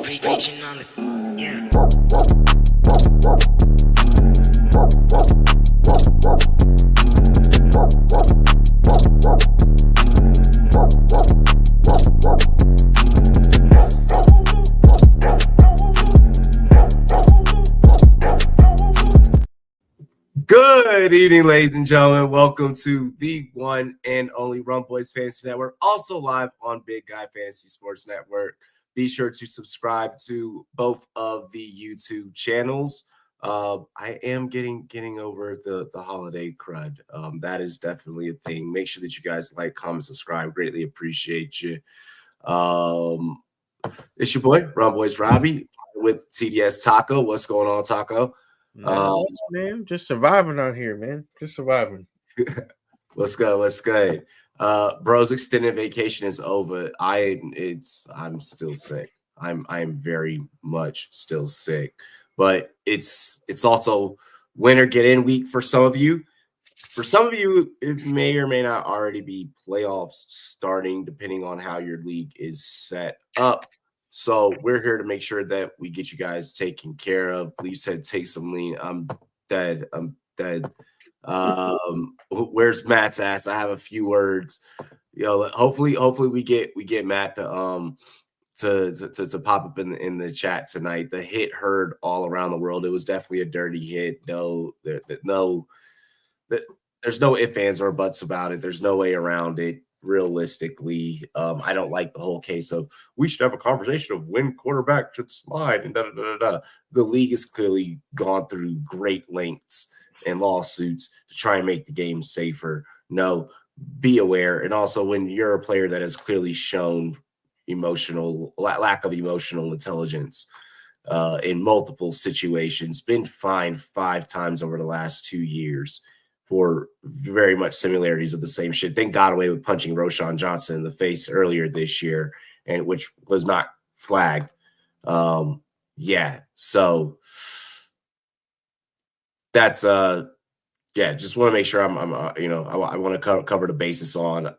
Reaching on it. Yeah. Good evening, ladies and gentlemen. Welcome to the one and only Rumboyz Fantasy Network, also live on Big Guy Fantasy Sports Network. Be sure to subscribe to both of the YouTube channels. I am getting over the holiday crud. That is definitely a thing. Make sure that you guys like, comment, subscribe. Greatly appreciate you. It's your boy, RumboyzRobbie, with TDS Taco. What's going on, Taco? Man, just surviving out here, man. Just surviving. What's good? Bro's extended vacation is over. I'm still sick. I'm very much still sick. But it's also winter get-in week for some of you. For some of you, it may or may not already be playoffs starting, depending on how your league is set up. So we're here to make sure that we get you guys taken care of. Lee said, take some lean. I'm dead. Where's Matt's ass? I have a few words. Hopefully we get Matt to pop up in the chat tonight. The hit heard all around the world. It was definitely a dirty hit. There's no ifs, ands, or buts about it. There's no way around it. Realistically, I don't like the whole case of we should have a conversation of when quarterback should slide and da. The league has clearly gone through great lengths and lawsuits to try and make the game safer. No, be aware. And also, when you're a player that has clearly shown lack of emotional intelligence in multiple situations, been fined 5 times over the last 2 years for very much similarities of the same shit. Then got away with punching Roschon Johnson in the face earlier this year, and which was not flagged. So that's just want to make sure I want to cover the basis on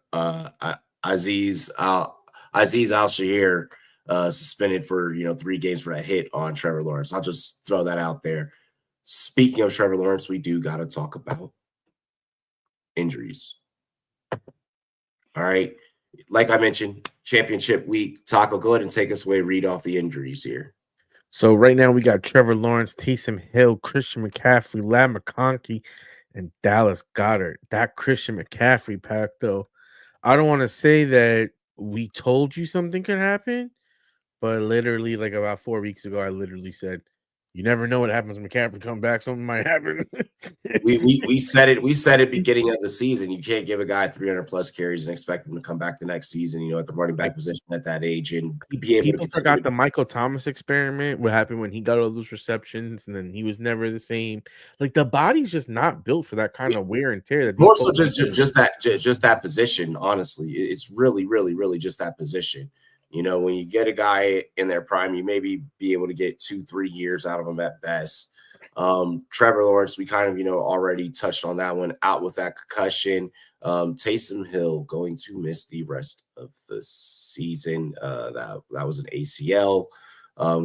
Aziz Al-Shahir suspended for 3 games for that hit on Trevor Lawrence. I'll just throw that out there. Speaking of Trevor Lawrence, we do got to talk about injuries. All right. Like I mentioned, championship week. Taco, go ahead and take us away. Read off the injuries here. So right now we got Trevor Lawrence, Taysom Hill, Christian McCaffrey, Ladd McConkey, and Dallas Goedert. That Christian McCaffrey pack, though, I don't want to say that we told you something could happen, but literally like about 4 weeks ago, I literally said, you never know what happens when McCaffrey come back. Something might happen. we said it beginning of the season. You can't give a guy 300 plus carries and expect him to come back the next season, at the running back position at that age and be able People forgot the Michael Thomas experiment. What happened when he got all those receptions and then he was never the same. Like the body's just not built for that kind of wear and tear. More so just that position. Honestly, it's really, really, really just that position. When you get a guy in their prime, you maybe be able to get 2-3 years out of him at best. Trevor Lawrence, we kind of, already touched on that one, out with that concussion. Taysom Hill going to miss the rest of the season. That was an ACL.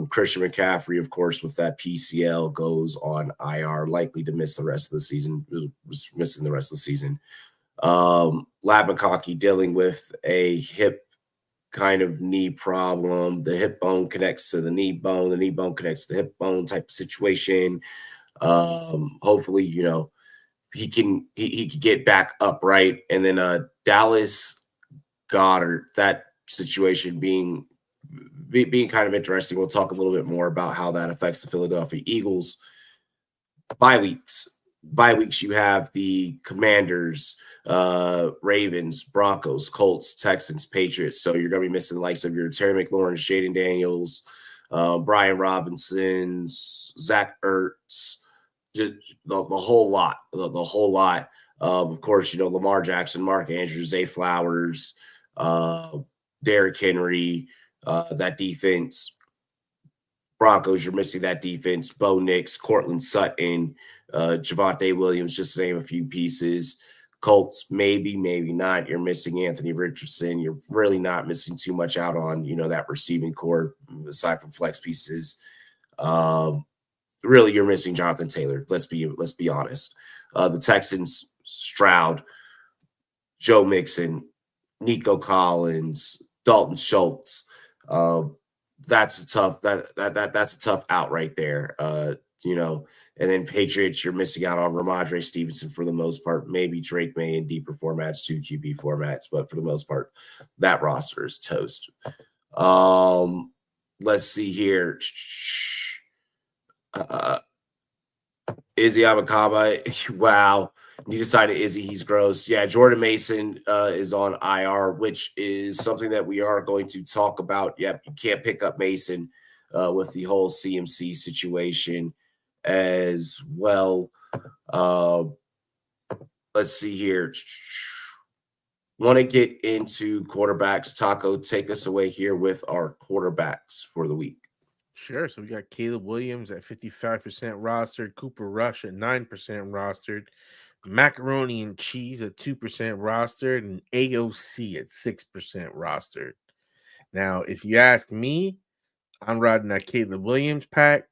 Christian McCaffrey, of course, with that PCL goes on IR, likely to miss the rest of the season. Was missing the rest of the season. Ladd McConkey dealing with a hip kind of knee problem. The hip bone connects to the knee bone connects to the hip bone type of situation. Hopefully, he can get back upright. And then Dallas Goedert, that situation being kind of interesting. We'll talk a little bit more about how that affects the Philadelphia Eagles. Bye weeks, you have the Commanders, Ravens, Broncos, Colts, Texans, Patriots. So you're going to be missing the likes of your Terry McLaurin, Jaden Daniels, Brian Robinson, Zach Ertz, the whole lot. The whole lot. Of course, Lamar Jackson, Mark Andrews, Zay Flowers, Derrick Henry, that defense. Broncos, you're missing that defense. Bo Nix, Cortland Sutton, Javonte Williams, just to name a few pieces. Colts, maybe not. You're missing Anthony Richardson. You're really not missing too much out on, that receiving core aside from flex pieces. Really, you're missing Jonathan Taylor. Let's be honest. The Texans, Stroud, Joe Mixon, Nico Collins, Dalton Schultz. That's a tough out right there. And then Patriots, you're missing out on Ramondre Stevenson for the most part. Maybe Drake May in deeper formats, 2 QB formats, but for the most part, that roster is toast. Let's see here. Izzy Abakaba, wow. You decided Izzy, he's gross. Yeah, Jordan Mason is on IR, which is something that we are going to talk about. Yep, you can't pick up Mason with the whole CMC situation as well. Let's see here. Want to get into quarterbacks. Taco, take us away here with our quarterbacks for the week. Sure. So we got Caleb Williams at 55% rostered, Cooper Rush at 9% rostered, Macaroni and Cheese at 2% rostered, and AOC at 6% rostered. Now, if you ask me, I'm riding that Caleb Williams pack.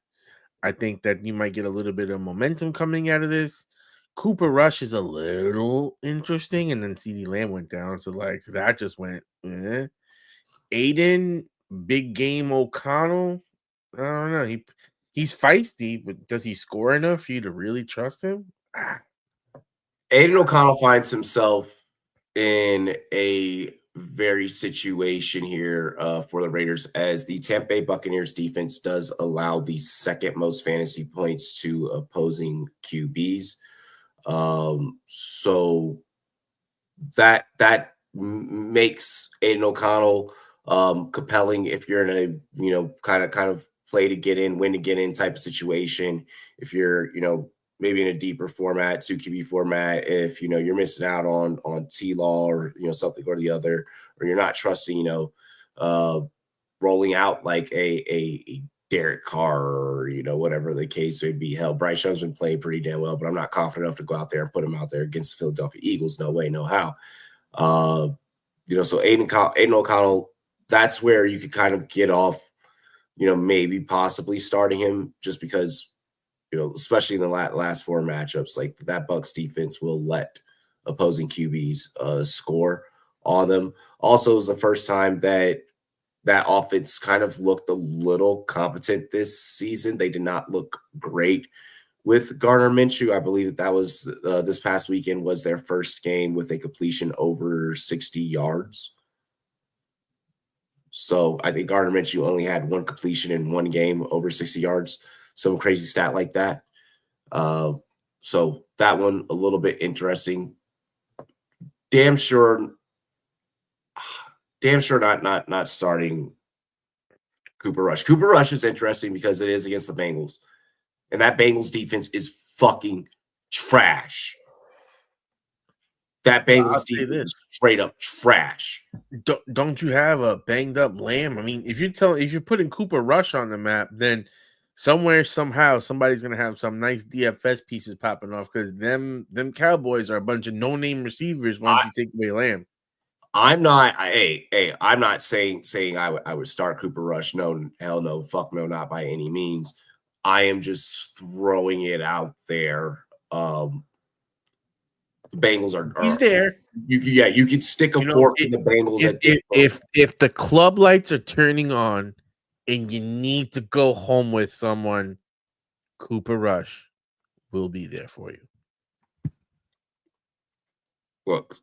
I think that you might get a little bit of momentum coming out of this. Cooper Rush is a little interesting, and then CeeDee Lamb went down, so that just went. Aiden, Big Game O'Connell. I don't know. He's feisty, but does he score enough for you to really trust him? Aiden O'Connell finds himself in a very situation here for the Raiders, as the Tampa Bay Buccaneers defense does allow the second most fantasy points to opposing QBs. So that makes Aiden O'Connell compelling if you're in a kind of play to get in, win to get in type of situation. If you're maybe in a deeper format, 2 QB format, if you're missing out on T-Law or something or the other, or you're not trusting rolling out like a Derek Carr or whatever the case may be. Hell, Bryce Young's been playing pretty damn well, but I'm not confident enough to go out there and put him out there against the Philadelphia Eagles. No way, no how. So Aiden O'Connell, that's where you could kind of get off, maybe possibly starting him, just because, especially in the last 4 matchups, like that Bucs defense will let opposing QBs score on them. Also, it was the first time that offense kind of looked a little competent this season. They did not look great with Gardner Minshew. I believe that was this past weekend was their first game with a completion over 60 yards. So I think Gardner Minshew only had 1 completion in 1 game over 60 yards. Some crazy stat like that. So that one a little bit interesting. Damn sure not starting Cooper Rush. Cooper Rush is interesting because it is against the Bengals, and that Bengals defense is fucking trash. That Bengals defense is straight up trash. Don't you have a banged up Lamb? I mean, if you're putting Cooper Rush on the map, then somewhere, somehow, somebody's gonna have some nice DFS pieces popping off, because them Cowboys are a bunch of no-name receivers once you take away Lamb. I'm not saying I would start Cooper Rush. No, hell no, fuck no, not by any means. I am just throwing it out there. The Bengals are he's there. You could stick a fork in the Bengals at this point. If the club lights are turning on and you need to go home with someone, Cooper Rush will be there for you. Look,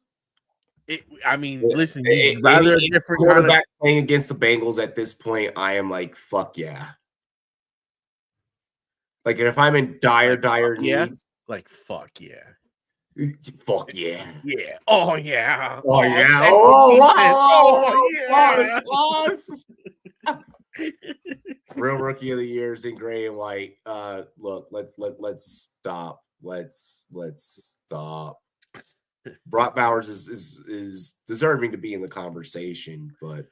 listen, rather a different quarterback kind of playing against the Bengals at this point, I am like, fuck yeah. Like, if I'm in dire needs, like, fuck yeah. Fuck yeah. Yeah. Oh, yeah. Oh, yeah. Real rookie of the year is in gray and white. Look, let's stop. Let's stop. Brock Bowers is deserving to be in the conversation, but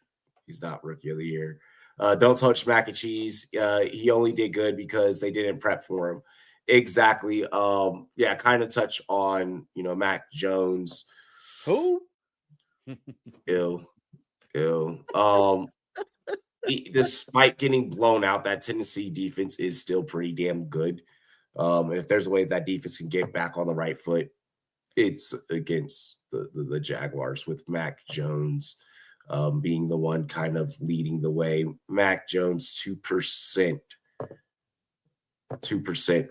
he's not rookie of the year. Don't touch Mac and Cheese. He only did good because they didn't prep for him. Exactly. Yeah, kind of touch on, Mac Jones. Who? Ill. Despite getting blown out, that Tennessee defense is still pretty damn good. If there's a way that defense can get back on the right foot, it's against the Jaguars with Mac Jones being the one kind of leading the way. Mac Jones 2%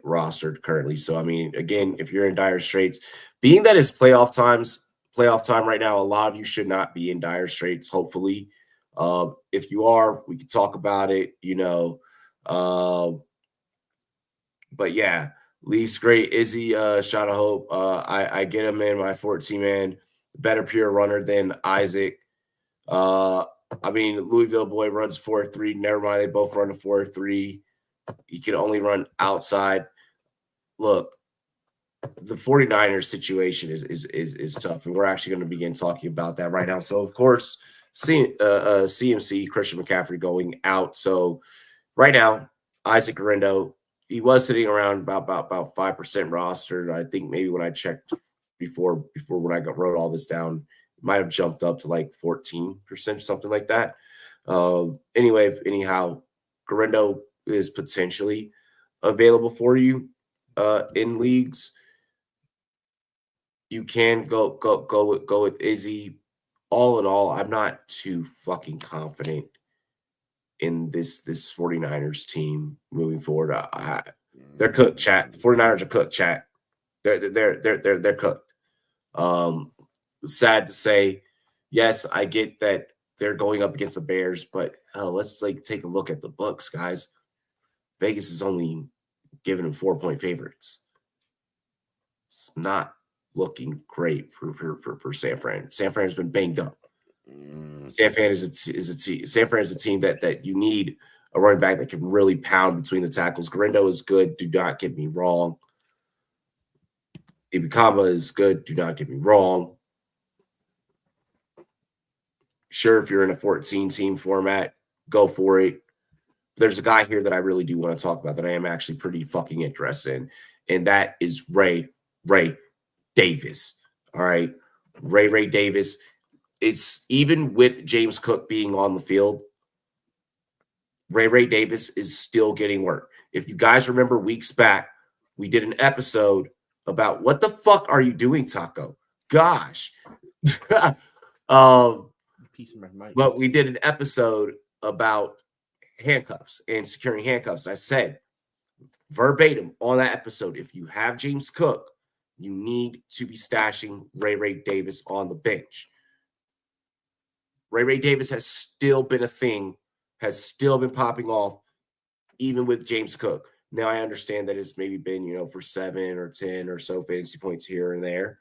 rostered currently. So I mean, again, if you're in dire straits, being that it's playoff time right now, a lot of you should not be in dire straits. Hopefully, if you are, we can talk about it. But yeah, Leafs great. Izzy, shot of hope. I get him in my 14 man, better pure runner than Isaac. I mean, Louisville boy runs 4.3. Never mind, they both run a 4.3. He can only run outside. Look, the 49ers situation is tough, and we're actually going to begin talking about that right now. So, of course, CMC, Christian McCaffrey going out. So, right now, Isaac Guerrero, he was sitting around about 5% rostered. I think maybe when I checked before when I wrote all this down, it might have jumped up to like 14%, something like that. Anyhow, Guerrero is potentially available for you in leagues. You can go with Izzy. All in all, I'm not too fucking confident in this 49ers team moving forward. They're cooked, chat. The 49ers are cooked, chat. They're cooked. Sad to say, yes, I get that they're going up against the Bears, but hell, let's take a look at the books, guys. Vegas is only giving them 4-point favorites. It's not looking great for San Fran. San Fran's been banged up. San Fran is a team that you need a running back that can really pound between the tackles. Guerrero is good. Do not get me wrong. Ibukama is good. Do not get me wrong. Sure, if you're in a 14-team format, go for it. There's a guy here that I really do want to talk about that I am actually pretty fucking interested in, and that is Ray Davis. All right. Ray Davis is, even with James Cook being on the field, Ray Davis is still getting work. If you guys remember weeks back, we did an episode about what the fuck are you doing, Taco? Gosh. But we did an episode about handcuffs and securing handcuffs. And I said verbatim on that episode, if you have James Cook, you need to be stashing Ray Davis on the bench. Ray Davis has still been a thing, has still been popping off, even with James Cook. Now, I understand that it's maybe been, for 7 or 10 or so fantasy points here and there.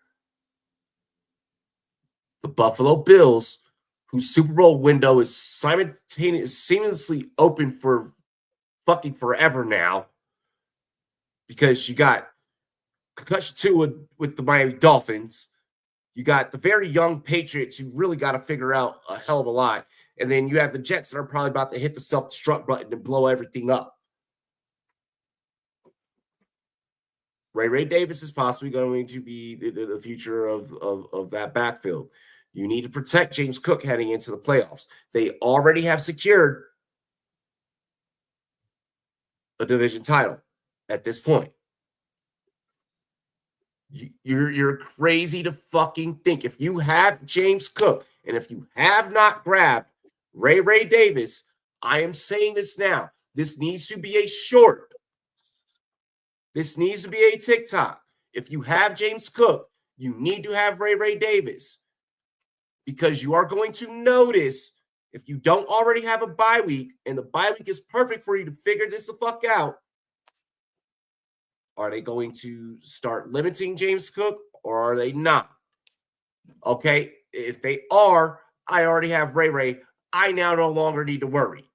The Buffalo Bills, whose Super Bowl window is seamlessly open for fucking forever now, because you got concussion 2 with the Miami Dolphins. You got the very young Patriots who really got to figure out a hell of a lot. And then you have the Jets that are probably about to hit the self-destruct button and blow everything up. Ray Davis is possibly going to be the future of that backfield. You need to protect James Cook heading into the playoffs. They already have secured a division title at this point. You're crazy to fucking think. If you have James Cook and if you have not grabbed Ray Davis, I am saying this now. This needs to be a short. This needs to be a TikTok. If you have James Cook, you need to have Ray Davis, because you are going to notice, if you don't already have a bye week, and the bye week is perfect for you to figure this the fuck out, are they going to start limiting James Cook or are they not? Okay, if they are, I already have Ray. I now no longer need to worry.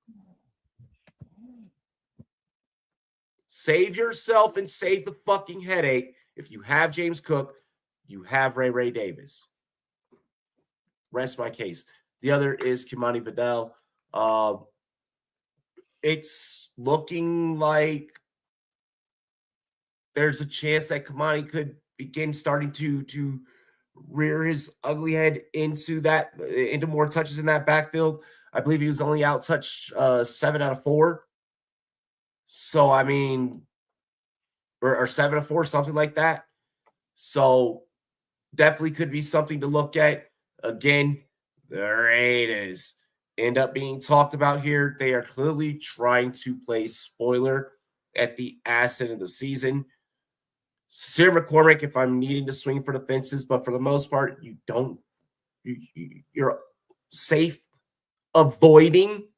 Save yourself and save the fucking headache. If you have James Cook, you have Ray Davis. Rest my case. The other is Kimani Vidal. It's looking like there's a chance that Kamani could begin starting to rear his ugly head into more touches in that backfield. I believe he was only out touched 7 out of 4. So I mean, or 7 of 4, something like that. So definitely could be something to look at. Again, the Raiders end up being talked about here. They are clearly trying to play spoiler at the asset of the season. Sir McCormick, if I'm needing to swing for the fences, but for the most part, you're safe avoiding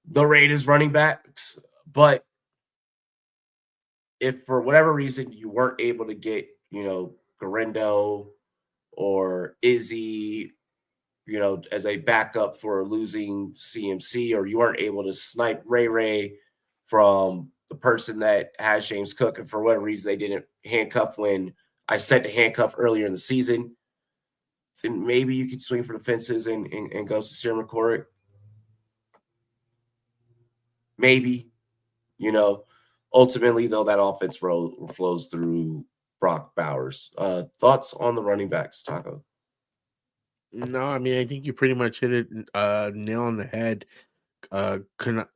the Raiders running backs. But if for whatever reason you weren't able to get, Garendo or Izzy, as a backup for losing CMC, or you weren't able to snipe Ray from the person that has James Cook, and for whatever reason they didn't handcuff when I said to handcuff earlier in the season, then maybe you could swing for the fences and go to Sir McCormick. Maybe, ultimately, though, that offense flows through Brock Bowers. Thoughts on the running backs, Taco? No, I mean, I think you pretty much hit it nail on the head.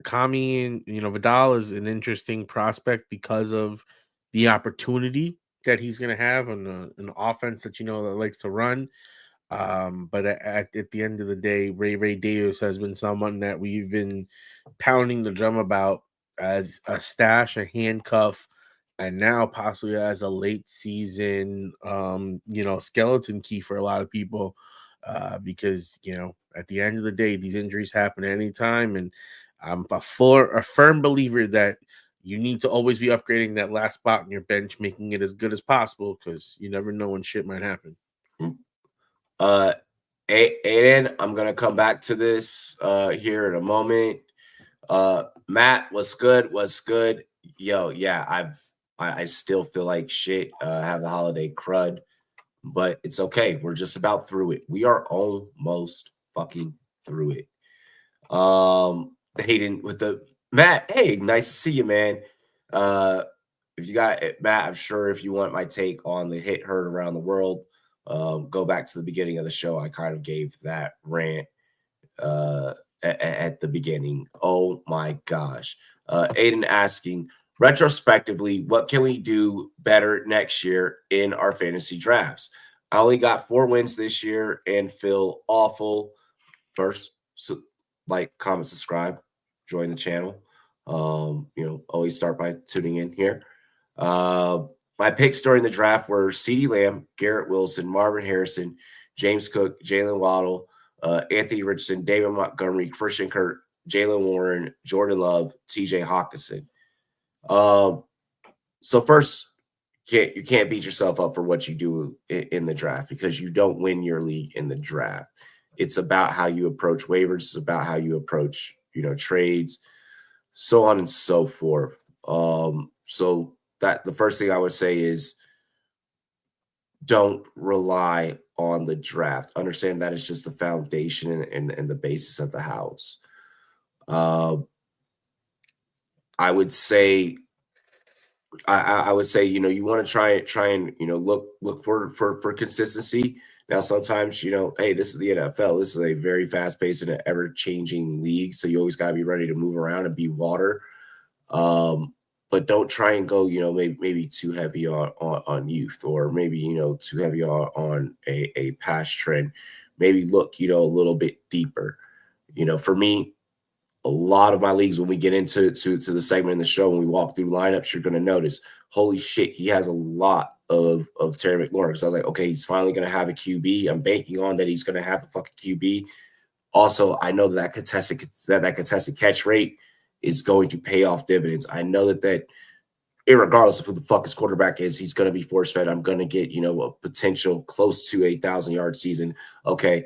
Kami and Vidal is an interesting prospect because of the opportunity that he's going to have on an offense that that likes to run. But at the end of the day, Ray Davis has been someone that we've been pounding the drum about as a stash, a handcuff, and now possibly as a late season, skeleton key for a lot of people. Because at the end of the day, these injuries happen at any time, and I'm a firm believer that you need to always be upgrading that last spot on your bench, making it as good as possible, because you never know when shit might happen. Aiden, I'm gonna come back to this here in a moment. Matt, what's good? What's good? Yo, yeah, I still feel like shit. Have the holiday crud, but it's okay. We're just about through it. We are almost fucking through it. Hayden with the Matt. Hey, nice to see you, man. If you got Matt, I'm sure if you want my take on the hit heard around the world, go back to the beginning of the show. I kind of gave that rant at the beginning. Oh my gosh. Aiden asking, retrospectively, what can we do better next year in our fantasy drafts? I only got 4 wins this year and feel awful. First, so like, comment, subscribe, join the channel. Always start by tuning in here. My picks during the draft were CeeDee Lamb, Garrett Wilson, Marvin Harrison, James Cook, Jalen Waddle, Anthony Richardson, David Montgomery, Christian Kirk, Jalen Warren, Jordan Love, TJ Hawkinson. So first, you can't beat yourself up for what you do in the draft, because you don't win your league in the draft. It's about how you approach waivers. It's about how you approach, trades, so on and so forth. So that the first thing I would say is don't rely on the draft. Understand that it's just the foundation and the basis of the house. I would say, I would say, you want to try and look for consistency. Now, sometimes, hey, this is the NFL. This is a very fast-paced and ever-changing league, so you always got to be ready to move around and be water. But don't try and go, maybe too heavy on youth, or maybe, too heavy on a past trend. Maybe look, a little bit deeper. For me, a lot of my leagues, when we get into the segment in the show, when we walk through lineups, you're going to notice, holy shit, he has a lot of Terry McLaurin. So I was like, okay, he's finally going to have a QB. I'm banking on that he's going to have a fucking QB. Also, I know that contested catch rate is going to pay off dividends. I know that irregardless of who the fuck his quarterback is, he's going to be force fed. I'm going to get, a potential close to 1,000-yard season. Okay,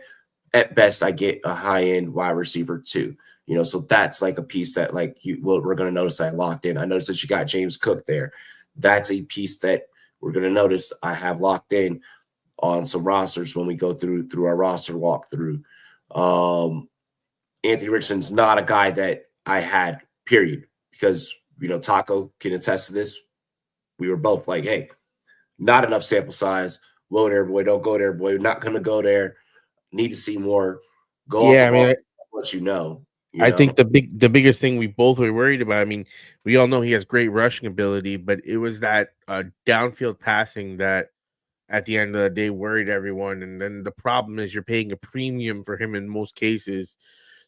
at best, I get a high-end wide receiver too. So that's like a piece that we're going to notice I locked in. I noticed that you got James Cook there. That's a piece that we're going to notice I have locked in on some rosters when we go through our roster walkthrough. Anthony Richardson's not a guy that I had, period, because Taco can attest to this. We were both like, hey, not enough sample size. Whoa there, boy. Don't go there, boy. We're not going to go there. Need to see more. Go off Yeah, I of mean, what you know. I think the biggest thing we both were worried about. I mean, we all know he has great rushing ability, but it was that downfield passing that at the end of the day worried everyone. And then the problem is you're paying a premium for him in most cases.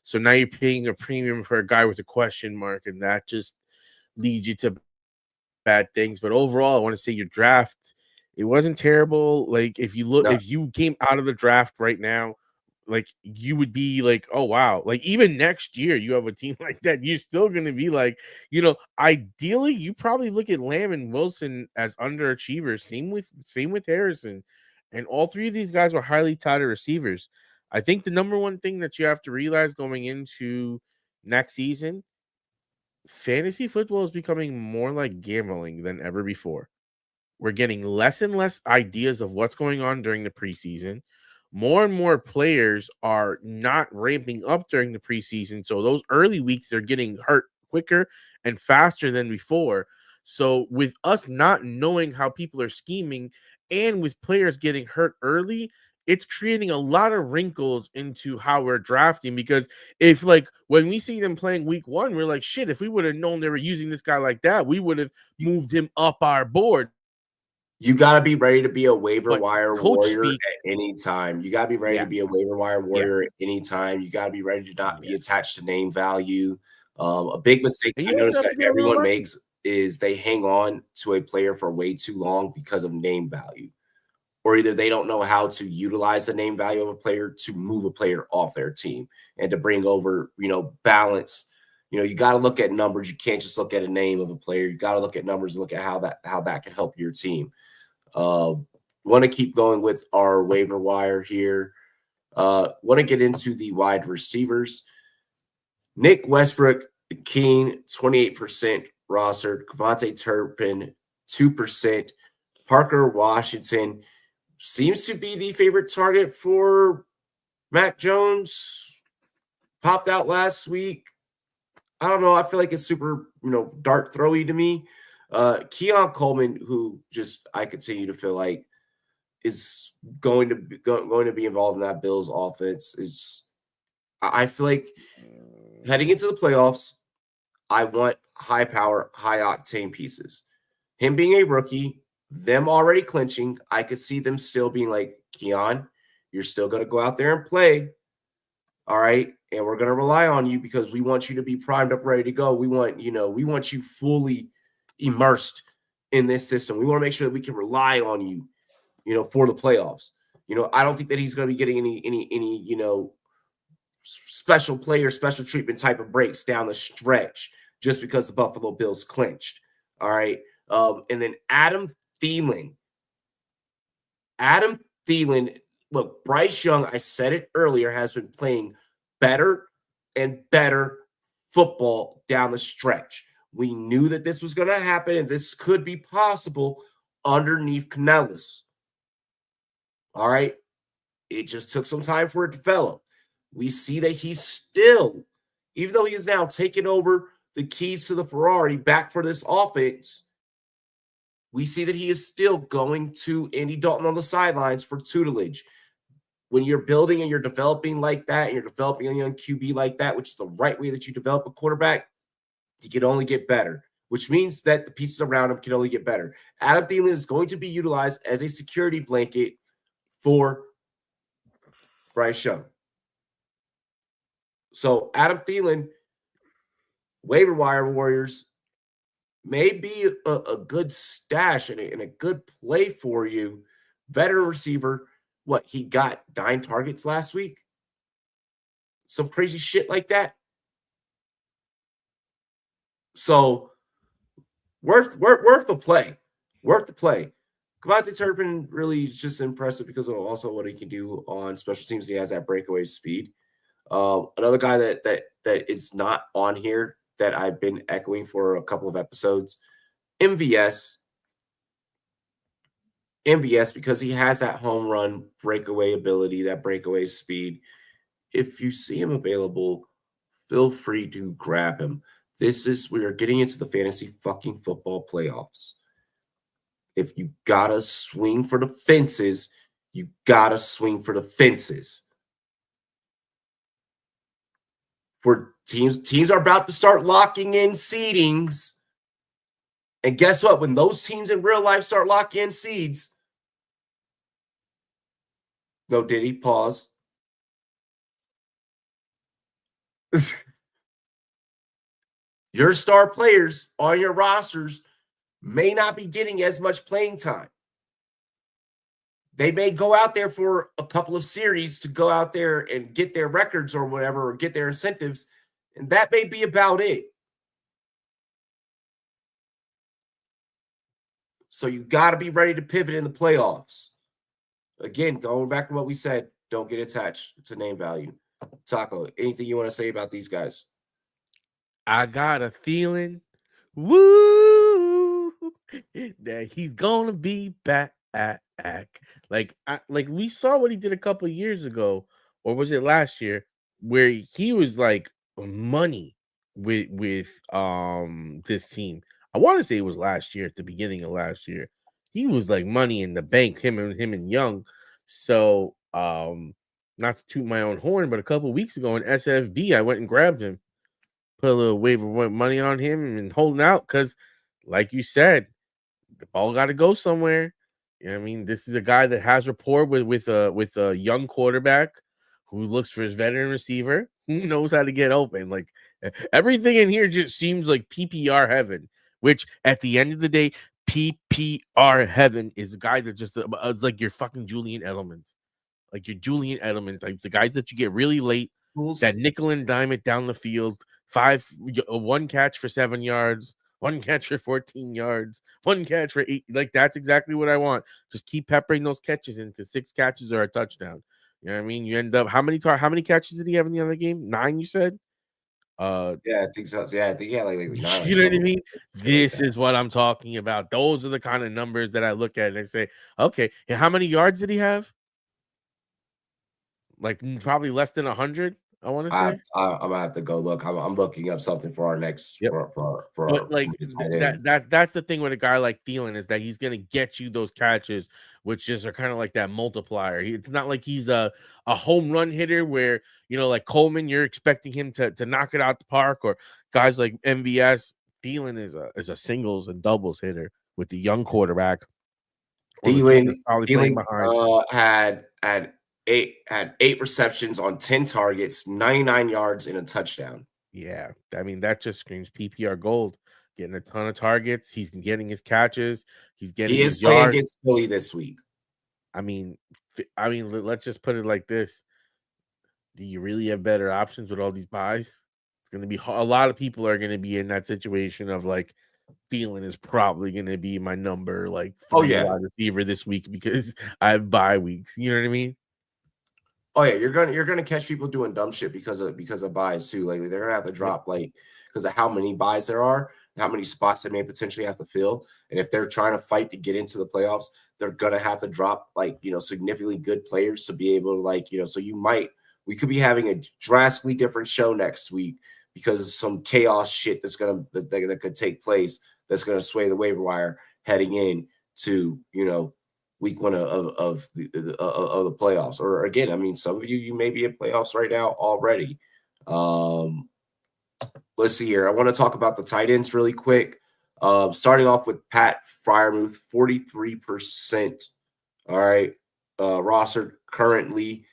So now you're paying a premium for a guy with a question mark, and that just leads you to bad things. But overall, I want to say your draft, it wasn't terrible. Like if you look, No. if you came out of the draft right now, like you would be like, oh wow, like even next year you have a team like that, you're still gonna be like, ideally you probably look at Lamb and Wilson as underachievers. Same with Harrison, and all three of these guys were highly touted receivers. I think the number one thing that you have to realize going into next season, fantasy football is becoming more like gambling than ever before. We're getting less and less ideas of what's going on during the preseason. More and more players are not ramping up during the preseason. So those early weeks, they're getting hurt quicker and faster than before. So with us not knowing how people are scheming and with players getting hurt early, it's creating a lot of wrinkles into how we're drafting, because if like when we see them playing week one, we're like, shit, if we would have known they were using this guy like that, we would have moved him up our board. You got to be ready to be a waiver But wire coach warrior speak, at any time. You got to be ready yeah, to be a waiver wire yeah, warrior at any time. You got to be ready to not be yeah. attached to name value. A big mistake And I you also noticed have that to be a real everyone rookie. makes is they hang on to a player for way too long because of name value, or either they don't know how to utilize the name value of a player to move a player off their team and to bring over, balance. You got to look at numbers. You can't just look at a name of a player. You got to look at numbers and look at how that can help your team. Want to keep going with our waiver wire here. Want to get into the wide receivers. Nick Westbrook, Keen, 28% rostered. Devontae Turpin, 2%. Parker Washington seems to be the favorite target for Mac Jones. Popped out last week. I don't know. I feel like it's super, dart throwy to me. Keon Coleman, who just I continue to feel like is going to be involved in that Bills offense. I feel like heading into the playoffs, I want high power, high octane pieces. Him being a rookie, them already clinching, I could see them still being like, Keon, you're still going to go out there and play. All right. And we're going to rely on you because we want you to be primed up, ready to go. We want you fully immersed in this system. We want to make sure that we can rely on you, for the playoffs. I don't think that he's going to be getting any special player, special treatment type of breaks down the stretch just because the Buffalo Bills clinched. All right. And then Adam Thielen. Look, Bryce Young, I said it earlier, has been playing better and better football down the stretch. We knew that this was going to happen and this could be possible underneath Canellis. All right. It just took some time for it to develop. We see that he's still, even though he is now taking over the keys to the Ferrari back for this offense, we see that he is still going to Andy Dalton on the sidelines for tutelage. When you're building and you're developing like that, and you're developing a young QB like that, which is the right way that you develop a quarterback, he can only get better, which means that the pieces around him can only get better. Adam Thielen is going to be utilized as a security blanket for Bryce Young. So Adam Thielen, waiver wire warriors, may be a good stash and a good play for you. Veteran receiver, he got 9 targets last week? Some crazy shit like that. So worth the play. Worth the play. Devontae Turpin really is just impressive because of also what he can do on special teams. He has that breakaway speed. Another guy that is not on here that I've been echoing for a couple of episodes, MVS, because he has that home run breakaway ability, that breakaway speed. If you see him available, feel free to grab him. We are getting into the fantasy fucking football playoffs. If you gotta swing for the fences, you gotta swing for the fences. For teams are about to start locking in seedings. And guess what? When those teams in real life start locking in seeds, go Diddy, pause. Your star players on your rosters may not be getting as much playing time. They may go out there for a couple of series to go out there and get their records or whatever, or get their incentives, and that may be about it. So you got to be ready to pivot in the playoffs. Again, going back to what we said, don't get attached to name value. Taco, anything you want to say about these guys? I got a feeling, woo, that he's gonna be back. Like we saw what he did a couple years ago, or was it last year, where he was like money with this team. I want to say it was last year, at the beginning of last year. He was like money in the bank, him and Young. So not to toot my own horn, but a couple weeks ago in SFB, I went and grabbed him, put a little waiver money on him and holding out because, like you said, the ball got to go somewhere. You know what I mean, this is a guy that has rapport with a young quarterback who looks for his veteran receiver, who knows how to get open. Like everything in here just seems like PPR heaven, which at the end of the day, PPR heaven is a guy that just it's like your fucking Julian Edelman. Like your Julian Edelman, like the guys that you get really late, that nickel and dime it down the field, one catch for 7 yards, one catch for 14 yards, one catch for 8. Like that's exactly what I want. Just keep peppering those catches in, because 6 catches are a touchdown. You know what I mean? You end up how many catches did he have in the other game? 9, you said? Yeah, I think so. Yeah, I think he had like 9. You know what I mean? This is what I'm talking about. Those are the kind of numbers that I look at and I say, okay, and how many yards did he have? Like probably less than 100. I want to say. I'm gonna have to go look. I'm looking up something for our next for but like that's the thing with a guy like Thielen, is that he's gonna get you those catches, which just are kind of like that multiplier. It's not like he's a home run hitter where, you know, like Coleman, you're expecting him to knock it out the park, or guys like MVS. Thielen is a singles and doubles hitter with the young quarterback. Thielen had 8 receptions on 10 targets, 99 yards, and a touchdown. Yeah, I mean, that just screams PPR gold. Getting a ton of targets, he's getting his catches, he is playing against Philly this week. I mean, let's just put it like this: do you really have better options with all these buys? It's going to be a lot of people are going to be in that situation of like, Thielen is probably going to be my number like 3 wide receiver this week because I have bye weeks. You know what I mean? Oh yeah, you're gonna catch people doing dumb shit because of buys too. Like they're gonna have to drop because of how many buys there are, how many spots they may potentially have to fill, and if they're trying to fight to get into the playoffs, they're gonna have to drop significantly good players to be able to So we could be having a drastically different show next week because of some chaos shit that could take place that's gonna sway the waiver wire heading in to week 1 of the playoffs. Or again, I mean, some of you may be in playoffs right now already. Let's see here. I want to talk about the tight ends really quick. Starting off with Pat Freiermuth, 43%. All right. Roster currently.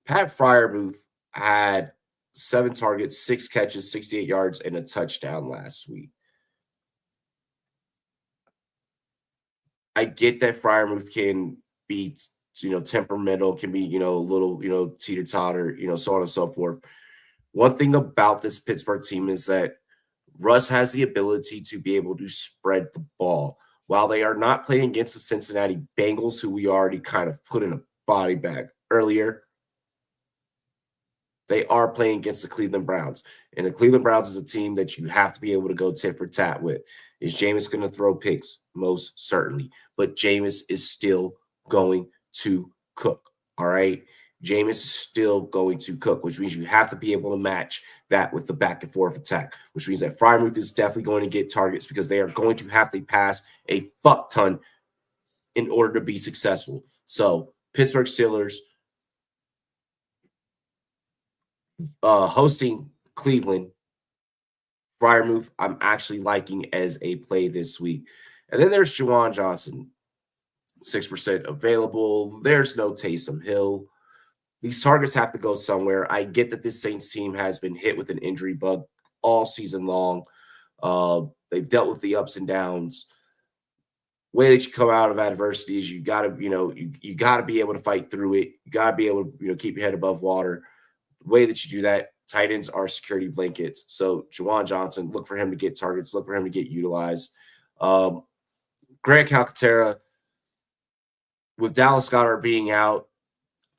Pat Freiermuth had 7 targets, 6 catches, 68 yards, and a touchdown last week. I get that Freiermuth can be, temperamental, can be, a little, teeter-totter, so on and so forth. One thing about this Pittsburgh team is that Russ has the ability to be able to spread the ball. While they are not playing against the Cincinnati Bengals, who we already kind of put in a body bag earlier, they are playing against the Cleveland Browns. And the Cleveland Browns is a team that you have to be able to go tit for tat with. Is Jameis going to throw picks? Most certainly. But Jameis is still going to cook. All right? Jameis is still going to cook, which means you have to be able to match that with the back and forth attack, which means that Freiermuth is definitely going to get targets because they are going to have to pass a fuck ton in order to be successful. So Pittsburgh Steelers hosting Cleveland. Freiermuth, I'm actually liking as a play this week. And then there's Juwan Johnson, 6% available. There's no Taysom Hill. These targets have to go somewhere. I get that this Saints team has been hit with an injury bug all season long. They've dealt with the ups and downs. Way that you come out of adversity is you got to, you got to be able to fight through it. You got to be able to, keep your head above water. The way that you do that, tight ends are security blankets. So Juwan Johnson, look for him to get targets. Look for him to get utilized. Grant Calcaterra, with Dallas Goedert being out,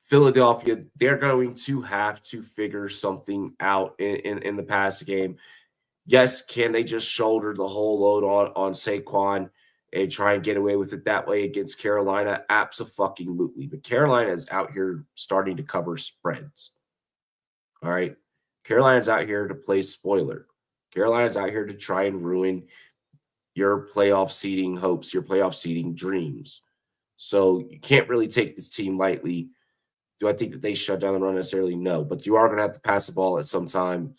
Philadelphia, they're going to have to figure something out in the passing game. Yes, can they just shoulder the whole load on Saquon and try and get away with it that way against Carolina? Abso-fucking-lutely. But Carolina is out here starting to cover spreads. All right? Carolina's out here to play spoiler. Carolina's out here to try and ruin your playoff seeding hopes, your playoff seeding dreams. So you can't really take this team lightly. Do I think that they shut down the run necessarily? No, but you are going to have to pass the ball at some time.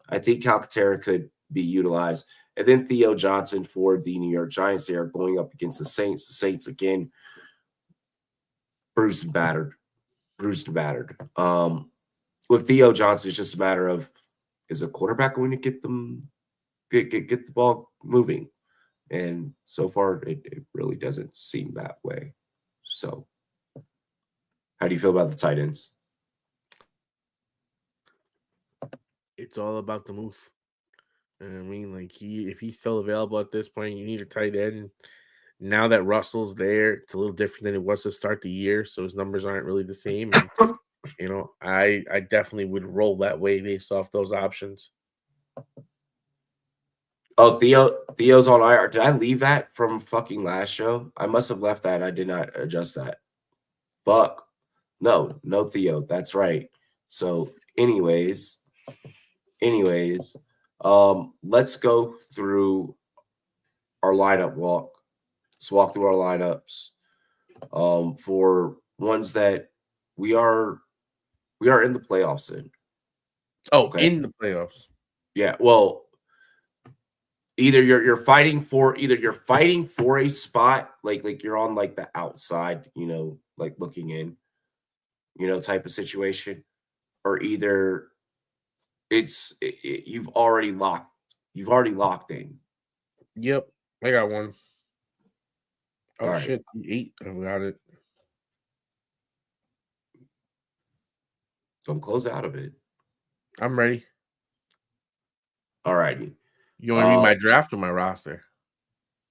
I think Calcaterra could be utilized. And then Theo Johnson for the New York Giants. They are going up against the Saints. The Saints, again, bruised and battered. With Theo Johnson, it's just a matter of, is a quarterback going to get them get the ball moving? And so far, it really doesn't seem that way. So, how do you feel about the tight ends? It's all about the moose. And I mean, like if he's still available at this point, you need a tight end. Now that Russell's there, it's a little different than it was to start the year, so his numbers aren't really the same. And, I definitely would roll that way based off those options. Oh, Theo's on IR. Did I leave that from fucking last show? I must have left that. I did not adjust that. Fuck. No Theo. That's right. So, anyways, let's go through our lineup walk. Let's walk through our lineups for ones that we are in the playoffs in. Oh, okay. In the playoffs. Yeah. Well, either you're fighting for a spot, like you're on like the outside, like looking in, type of situation, or either you've already locked in. Yep, I got one. Oh, all right. Shit, 8. I got it. Don't close out of it. I'm ready. All righty. You want to read my draft or my roster?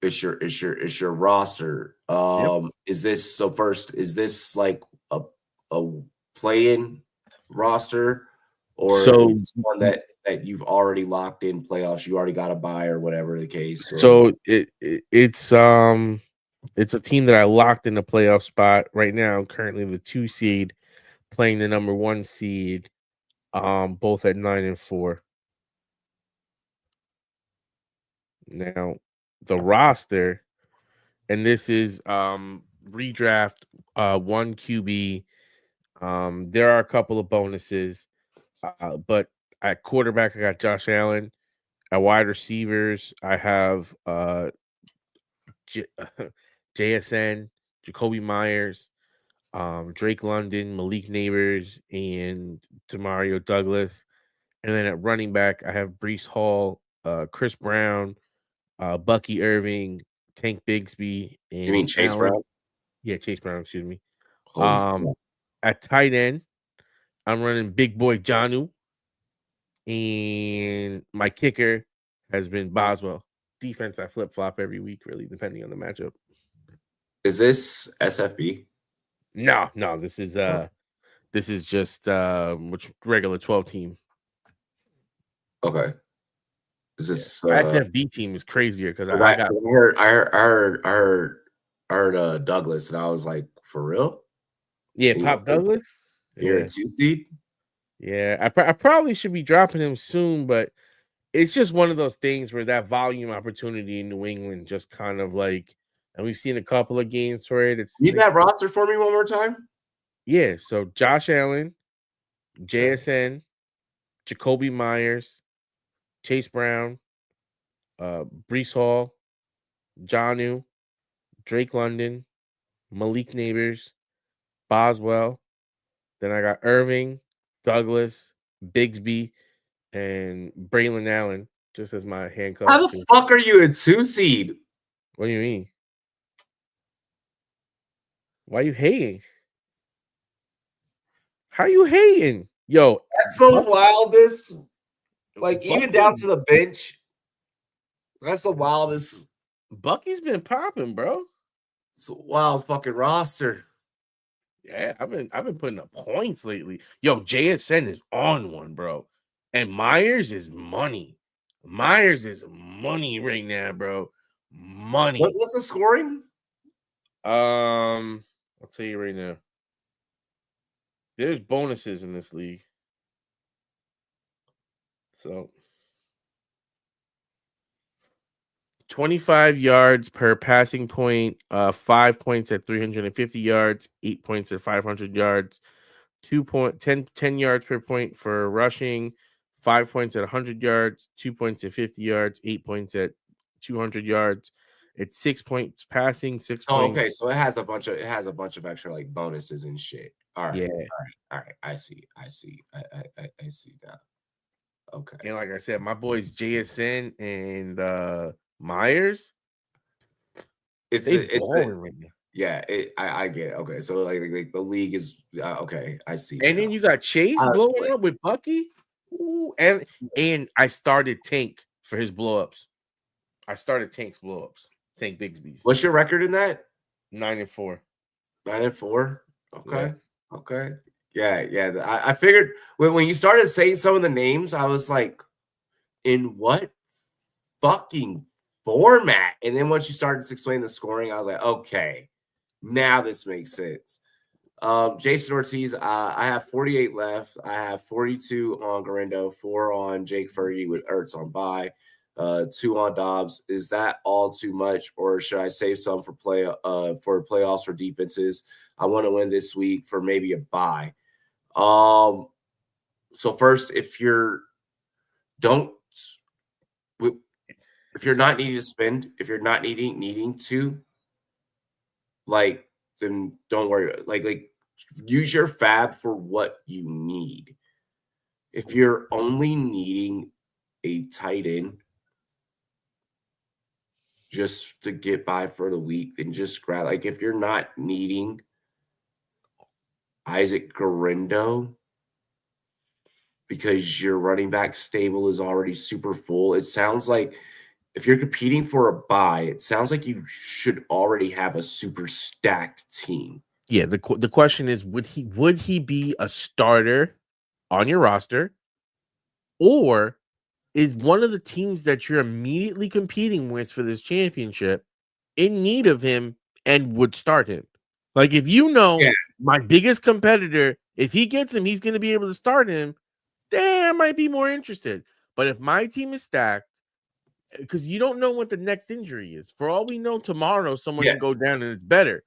It's your roster. Yep. Is this like a play-in roster, or is one that you've already locked in playoffs? You already got a bye or whatever the case. So it's a team that I locked in the playoff spot right now. Currently the 2 seed playing the number 1 seed, both at 9-4. Now the roster, and this is redraft 1 QB. There are a couple of bonuses, but at quarterback I got Josh Allen. At wide receivers I have JSN, Jacoby Myers, Drake London, Malik Neighbors, and Demario Douglas. And then at running back, I have Breece Hall, Chris Brown, Bucky Irving, Tank Bigsby, and you mean Chase Brown? Yeah, Chase Brown, excuse me. At tight end, I'm running Big Boy Janu, and my kicker has been Boswell. Defense, I flip-flop every week, really, depending on the matchup. Is this SFB? No, this is just which regular 12 team. Okay. Is this SFB team is crazier because I heard Douglas, and I was like, for real? Yeah, Pop Douglas. You're a 2 seed. Yeah, I probably should be dropping him soon, but it's just one of those things where that volume opportunity in New England just kind of like and we've seen a couple of games for it. It's Read that roster for me one more time. Yeah, so Josh Allen, JSN, Jacoby Myers, Chase Brown, Brees Hall, Jonnu, Drake London, Malik Neighbors, Boswell. Then I got Irving, Douglas, Bigsby, and Braylon Allen, just as my handcuff. How the fuck are you a 2 seed? What do you mean? Why are you hating? How you hating? Yo, That's the wildest. Like, Bucky, even down to the bench. That's the wildest. Bucky's been popping, bro. It's a wild fucking roster. Yeah, I've been putting up points lately. Yo, JSN is on one, bro. And Myers is money. Myers is money right now, bro. Money. What's the scoring? I'll tell you right now. There's bonuses in this league. So 25 yards per passing point, 5 points at 350 yards, 8 points at 500 yards, 10 yards per point for rushing, 5 points at 100 yards, 2 points at 50 yards, 8 points at 200 yards. It's 6 points passing, 6 points. Okay, so it has a bunch of extra like bonuses and shit. All right, yeah, all right. I see now. Okay, and like I said, my boys JSN and Myers. it's right now. Yeah, I get it. Okay, so like the league is okay. I see. And then you got Chase blowing up with Bucky. Ooh, and I started Tank for his blowups. I started Tank's blowups. Tank Bigsby's. What's your record in that? 9-4. 9-4. Okay. Yeah. Okay. Yeah. I figured when you started saying some of the names, I was like, in what fucking format? And then once you started to explain the scoring, I was like, okay, now this makes sense. Jason Ortiz, I have 48 left. I have 42 on Garindo, 4 on Jake Fergie with Ertz on bye, 2 on Dobbs. Is that all too much, or should I save some for playoffs for defenses? I want to win this week for maybe a bye. So first, if you're not needing to spend, if you're not needing to, like, then don't worry. Like use your fab for what you need. If you're only needing a tight end just to get by for the week, then just grab. Like, if you're not needing Isaac Garindo because your running back stable is already super full, it sounds like if you're competing for a bye, it sounds like you should already have a super stacked team. Yeah, the question is, would he be a starter on your roster, or is one of the teams that you're immediately competing with for this championship in need of him and would start him? Like, if you know my biggest competitor, if he gets him, he's going to be able to start him, then I might be more interested. But if my team is stacked, because you don't know what the next injury is. For all we know, tomorrow someone can go down and it's better.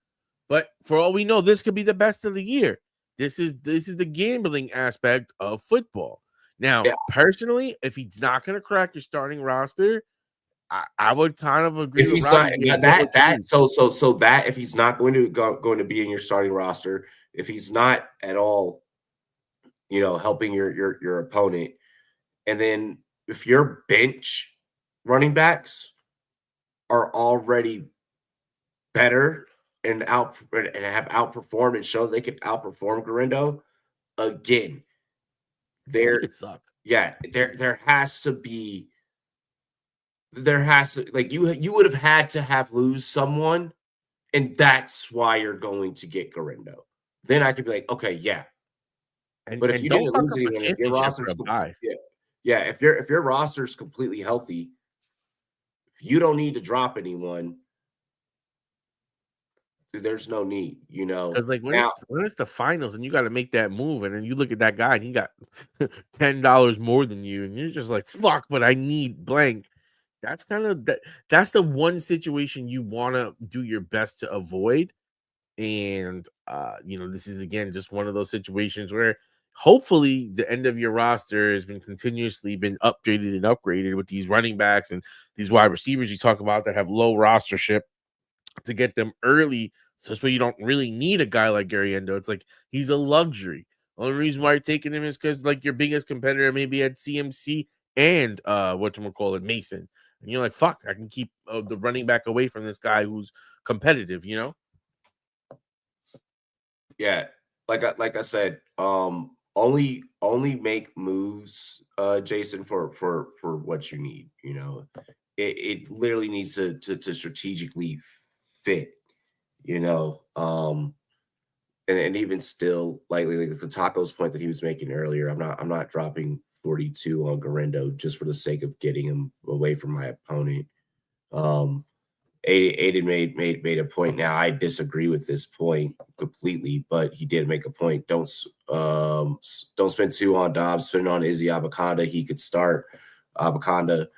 But for all we know, this could be the best of the year. This is the gambling aspect of football. Now, personally, if he's not going to crack your starting roster, I would kind of agree. If he's not that if he's not going to be in your starting roster, if he's not at all, helping your opponent, and then if your bench running backs are already better and have outperformed and show they can outperform Garindo again, there has to be like you would have had to have lose someone, and that's why you're going to get Garindo. Then I could be like, okay, yeah. But if you didn't lose anyone, if your roster's if your roster's completely healthy, you don't need to drop anyone. There's no need, Because when it's the finals and you got to make that move, and then you look at that guy and he got $10 more than you, and you're just like, fuck, but I need blank. That's kind of that's the one situation you want to do your best to avoid. And this is again just one of those situations where hopefully the end of your roster has been continuously been updated and upgraded with these running backs and these wide receivers you talk about that have low rostership to get them early. So that's why you don't really need a guy like Gary Endo. It's like he's a luxury. Only reason why you're taking him is because like your biggest competitor maybe at CMC and whatchamacallit, Mason. And you're like, fuck, I can keep the running back away from this guy who's competitive, Yeah, like I said, only make moves, Jason, for what you need. It literally needs to strategically fit. And even still, like the Tacos point that he was making earlier, I'm not dropping 42 on Garendo just for the sake of getting him away from my opponent. Aiden made a point. Now I disagree with this point completely, but he did make a point. Don't spend 2 on Dobbs. Spend on Izzy Abakanda. He could start Abakanda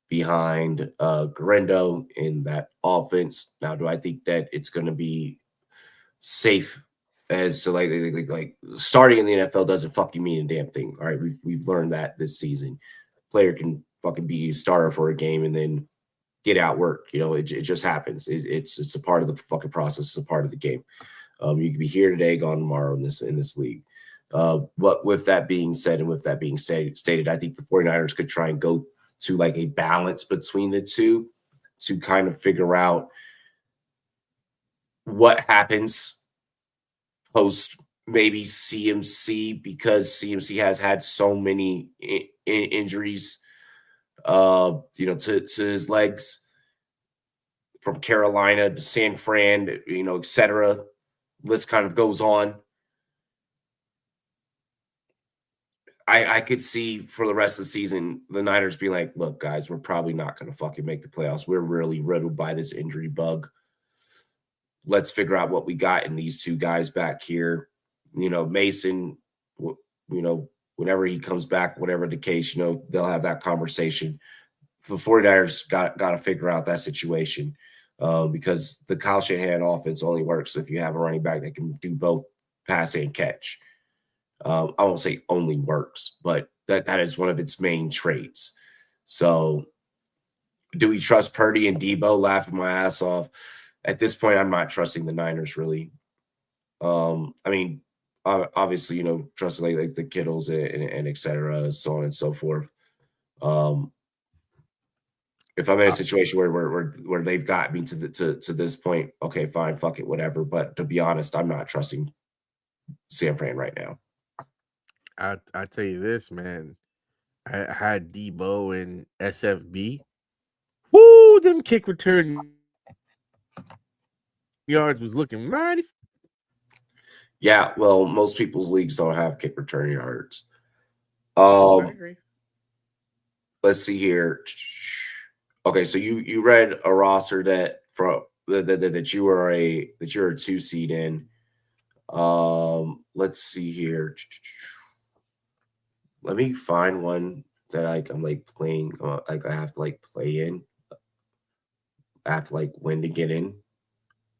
behind Garendo in that offense. Now, do I think that it's going to be safe as to like starting in the NFL doesn't fucking mean a damn thing? All right, we've learned that this season. Player can fucking be a starter for a game and then get out work. It just happens. It's a part of the fucking process. It's a part of the game. You can be here today, gone tomorrow in this league. But with that being said, and with that being stated, I think the 49ers could try and go to like a balance between the two to kind of figure out what happens post maybe CMC, because CMC has had so many injuries to his legs, from Carolina to San Fran, et cetera. List kind of goes on. I could see for the rest of the season, the Niners being like, look, guys, we're probably not going to fucking make the playoffs. We're really riddled by this injury bug. Let's figure out what we got in these two guys back here. Mason, whenever he comes back, whatever the case, they'll have that conversation. The 49ers got to figure out that situation because the Kyle Shanahan offense only works if you have a running back that can do both pass and catch. I won't say only works, but that is one of its main traits. So do we trust Purdy and Debo? Laughing my ass off. At this point, I'm not trusting the Niners really. Obviously, trusting like the Kittles and et cetera, so on and so forth. If I'm in a situation where they've got me to this point, okay, fine, fuck it, whatever. But to be honest, I'm not trusting San Fran right now. I tell you this, man. I had Debo and SFB. Woo, them kick return yards was looking mighty. Yeah, well, most people's leagues don't have kick return yards. I agree. Let's see here. Okay, so you read a roster that you're a 2 seed in. Let's see here. Let me find one that I'm like playing. I have to like play in. I have to like win to get in,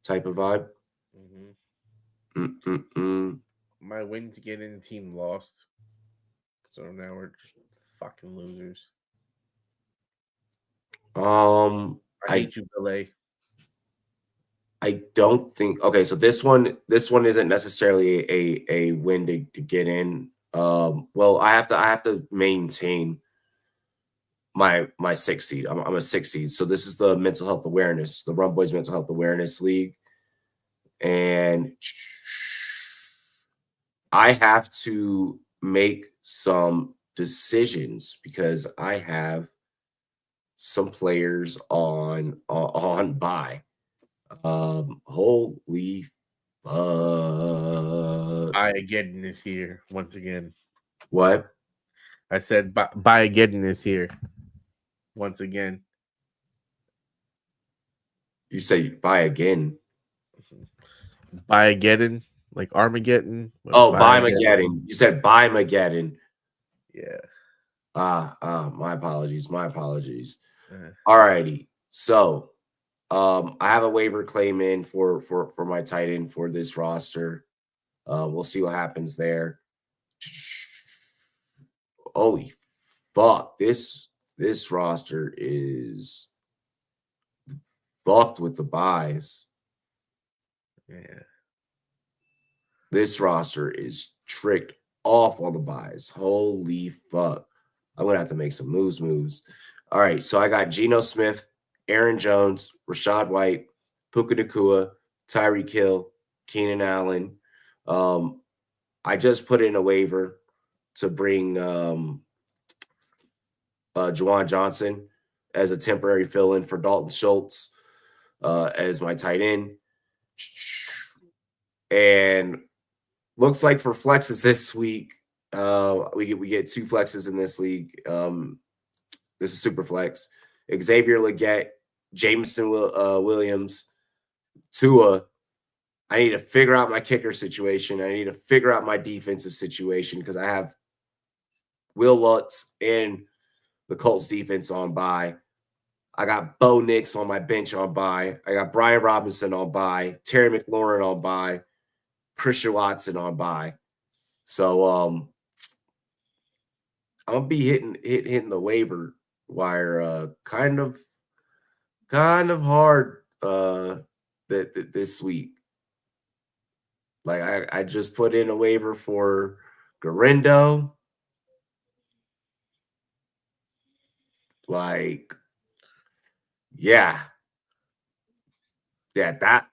type of vibe. My win to get in team lost, so now we're just fucking losers. I hate you, Belay. I don't think. Okay, so this one isn't necessarily a win to get in. Well, I have to maintain my 6 seed. I'm a 6 seed, so this is the mental health awareness, the Rumboyz Mental Health Awareness League, and I have to make some decisions because I have some players on bye. Holy Biogeddon is here once again. What? I said Biogeddon is here once again. You say buy again? Biogeddon, like Armageddon. Oh, Biomageddon. You said Biomageddon. Yeah. My apologies. My apologies. Uh, All righty. So, I have a waiver claim in for my tight end for this roster. We'll see what happens there. Holy fuck! This roster is fucked with the buys. yeah. This roster is tricked off on the buys. Holy fuck! I'm gonna have to make some moves. All right, so I got Geno Smith, Aaron Jones, Rashad White, Puka Nacua, Tyreek Hill, Keenan Allen. I just put in a waiver to bring Juwan Johnson as a temporary fill-in for Dalton Schultz as my tight end. And looks like for flexes this week, we get 2 flexes in this league. This is super flex. Xavier Legette, Jameson Williams, Tua. I need to figure out my kicker situation. I need to figure out my defensive situation because I have Will Lutz and the Colts defense on bye. I got Bo Nix on my bench on bye. I got Brian Robinson on bye. Terry McLaurin on bye. Christian Watson on bye. So I'm gonna be hitting the waiver wire kind of hard this week. Like I just put in a waiver for Garindo. Like, yeah, that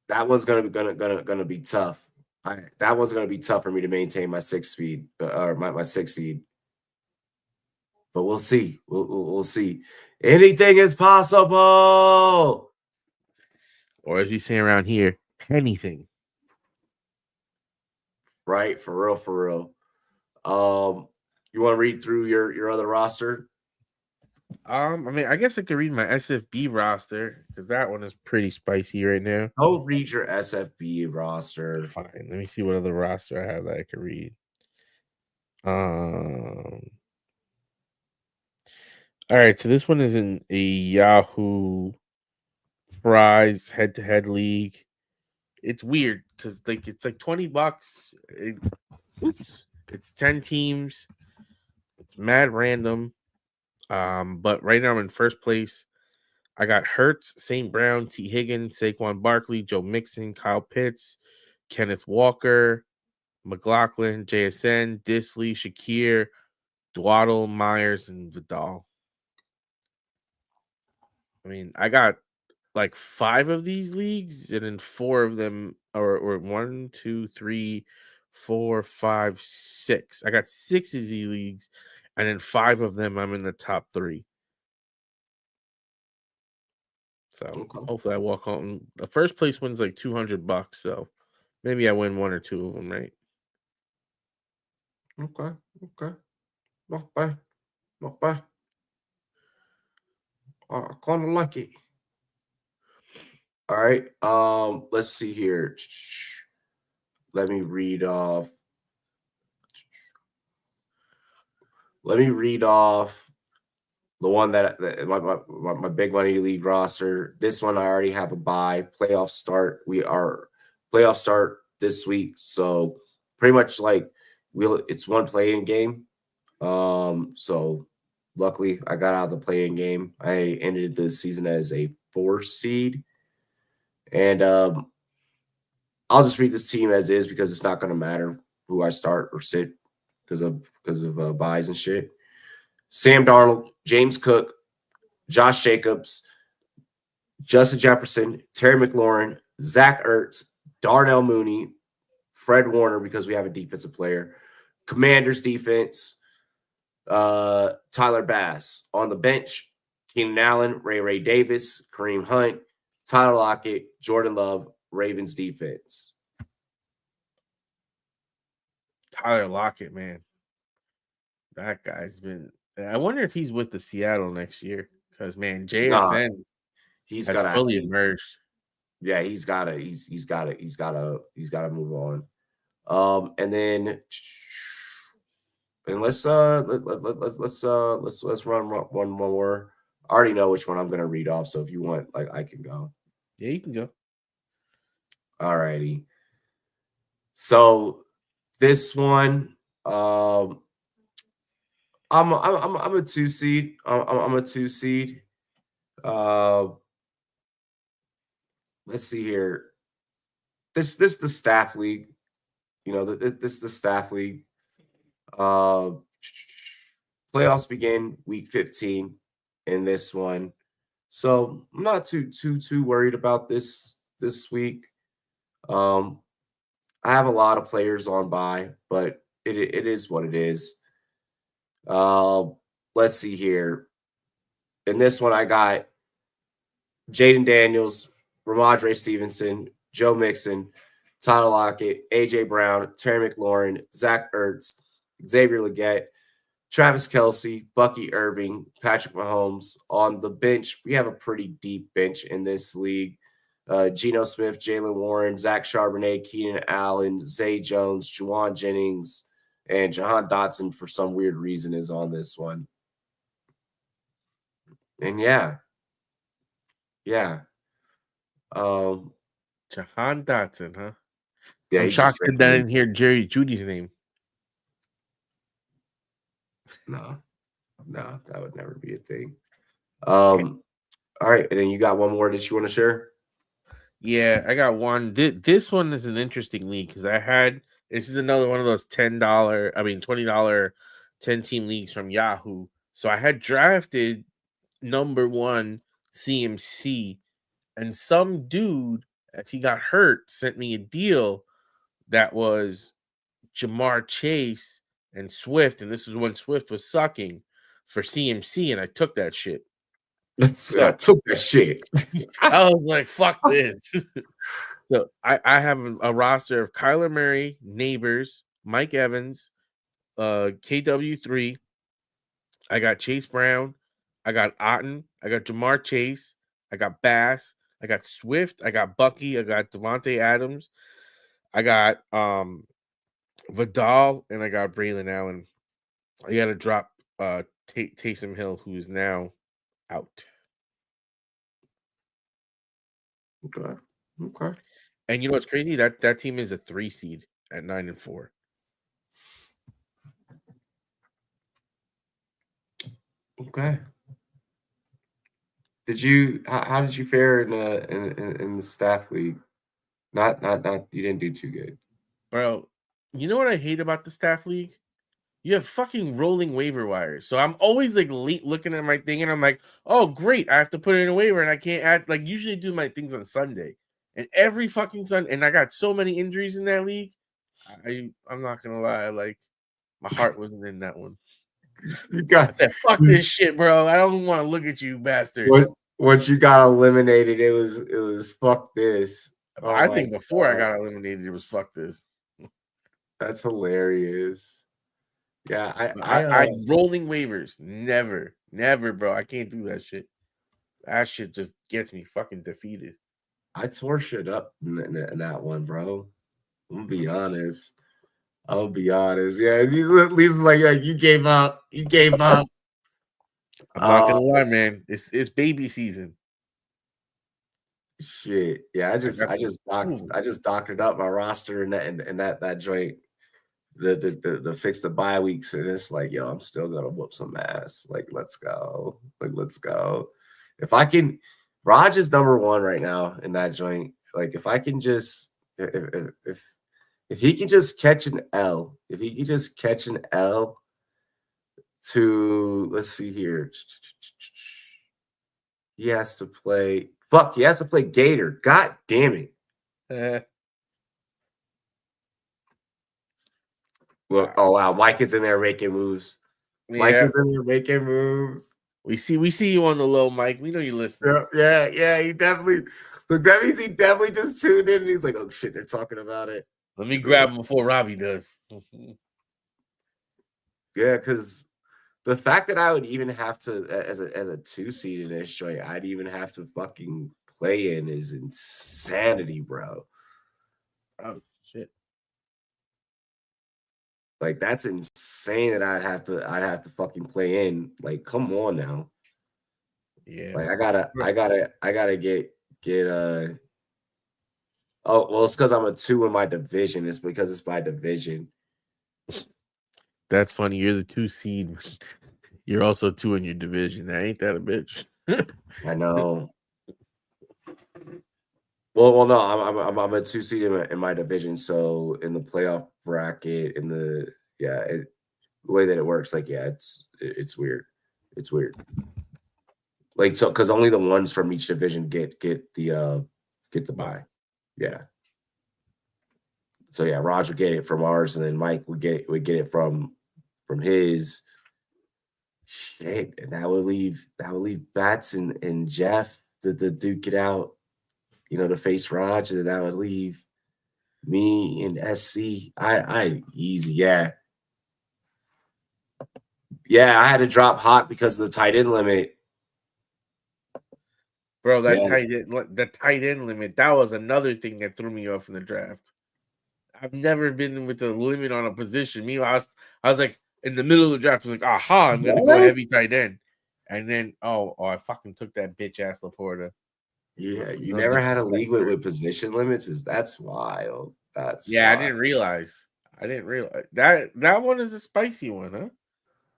was gonna be tough. That was gonna be tough for me to maintain my 6 speed or my 6 seed. But we'll see. We'll see. Anything is possible. Or as we say around here, anything. Right, for real. You want to read through your other roster? I mean, I guess I could read my SFB roster because that one is pretty spicy right now. Don't read your SFB roster. Fine. Let me see what other roster I have that I could read. All right, so this one is in a Yahoo Prize head-to-head league. It's weird because it's like $20. It's 10 teams. It's mad random. But right now I'm in first place. I got Hurts, St. Brown, T. Higgins, Saquon Barkley, Joe Mixon, Kyle Pitts, Kenneth Walker, McLaughlin, JSN, Disley, Shakir, Dwaddle, Myers, and Vidal. I mean, I got like 5 of these leagues, and then 4 of them or 1, 2, 3, 4, 5, 6. I got 6 of these leagues, and then 5 of them I'm in the top 3. So hopefully I walk home. The first place wins like $200, so maybe I win 1 or 2 of them, right? Okay. Not bad. I kind of like it. All right. Let's see here. Let me read off. The one that my big money league roster. This one I already have a bye. Playoff start. We are playoff start this week, so pretty much like it's one play-in game. So luckily I got out of the play-in game. I ended the season as a 4 seed, and I'll just read this team as is because it's not going to matter who I start or sit because of buys and shit. Sam Darnold, James Cook, Josh Jacobs, Justin Jefferson, Terry McLaurin, Zach Ertz, Darnell Mooney, Fred Warner because we have a defensive player, Commanders defense, Tyler Bass. On the bench, Keenan Allen, Ray Davis, Kareem Hunt, Tyler Lockett, Jordan Love, Ravens defense. Tyler Lockett, man. That guy's been. I wonder if he's with the Seattle next year because man, JSN he's has got fully emerged. Yeah, he's got to move on. And then And let's run one more. I already know which one I'm gonna read off, so if you want, like, I can go. Yeah, you can go. All righty. So this one, I'm a 2 seed. I'm a 2 seed. Let's see here. This the staff league. You know, this the staff league. Uh, Playoffs begin week 15 in this one. So I'm not too worried about this week. I have a lot of players on bye, but it is what it is. Uh, let's see here. In this one, I got Jaden Daniels, Ramondre Stevenson, Joe Mixon, Tyler Lockett, AJ Brown, Terry McLaurin, Zach Ertz, Xavier Legette, Travis Kelce, Bucky Irving, Patrick Mahomes. On the bench, we have a pretty deep bench in this league. Geno Smith, Jalen Warren, Zach Charbonnet, Keenan Allen, Zay Jones, Juwan Jennings, and Jahan Dotson, for some weird reason, is on this one. And yeah. Jahan Dotson, huh? Yeah, I'm shocked that I didn't hear Jerry Judy's name. No, that would never be a thing. All right, and then you got one more that you want to share? Yeah, I got one. This one is an interesting league because this is another one of those $20 10-team leagues from Yahoo. So I had drafted number 1 CMC, and some dude, as he got hurt, sent me a deal that was Jamar Chase and Swift, and this was when Swift was sucking, for CMC, and I took that shit. So, I took that shit. I was like, fuck this. So I have a roster of Kyler Murray, Neighbors, Mike Evans, KW3. I got Chase Brown. I got Otten. I got Jamar Chase. I got Bass. I got Swift. I got Bucky. I got Devontae Adams. I got Vidal, and I got Braylon Allen. I got to drop Taysom Hill, who is now out. Okay. And you know what's crazy? That team is a 3 seed at 9-4. Okay. How did you fare in the staff league? Not you didn't do too good. Bro, you know what I hate about the staff league? You have fucking rolling waiver wires. So I'm always like late looking at my thing and I'm like, oh great, I have to put it in a waiver and I can't add, like, usually do my things on Sunday. And every fucking Sunday, and I got so many injuries in that league. I'm not gonna lie, like, my heart wasn't in that one. I said, fuck this shit, bro. I don't want to look at you bastards. Once you got eliminated, it was fuck this. I think before I got eliminated, it was fuck this. That's hilarious. Yeah, I rolling waivers. Never, bro. I can't do that shit. That shit just gets me fucking defeated. I tore shit up in that one, bro. I'm gonna be honest. I'll be honest. Yeah, at least like you gave up. You gave up. I'm not gonna lie, man. It's baby season. Shit. Yeah, I just doctored up my roster and that joint. The fix the bye weeks, and it's like, yo, I'm still gonna whoop some ass. Like, let's go. Let's go. If I can, Raj is number 1 right now in that joint. Like, if I can just if he can just catch an L, to, let's see here. He has to play Gator. God damn it. Look, oh wow, Mike is in there making moves. Mike is in there making moves. We see you on the low, Mike. We know you listen. Yeah. He definitely look. That means he definitely just tuned in and he's like, "Oh shit, they're talking about it." Let me grab him before Robbie does. Yeah, because the fact that I would even have to, as a 2 seed in this joint, I'd even have to fucking play in is insanity, bro. Oh shit. Like that's insane that I'd have to fucking play in. Like, come on now. Yeah. Like I gotta get oh well, it's because I'm a 2 in my division. It's because it's my division. That's funny. You're the 2 seed. You're also 2 in your division. Now, ain't that a bitch? I know. Well, no, I'm a 2 seed in my division. So in the playoff bracket, the way that it works, like it's weird. It's weird. Like so, because only the ones from each division get the bye. Yeah. So yeah, Raj would get it from ours, and then Mike would get it from his. Shit, and that would leave Bats and Jeff to duke it out, to face Raj, and then that would leave me and SC. I easy, yeah. Yeah, I had to drop Hawk because of the tight end limit. Bro, the tight end limit, that was another thing that threw me off in the draft. I've never been with a limit on a position. Meanwhile, I was like in the middle of the draft, I was like, aha, I'm gonna go heavy tight end. And then I fucking took that bitch ass Laporta. Yeah, you never had a league with position limits? That's wild. That's wild. I didn't realize. That one is a spicy one, huh?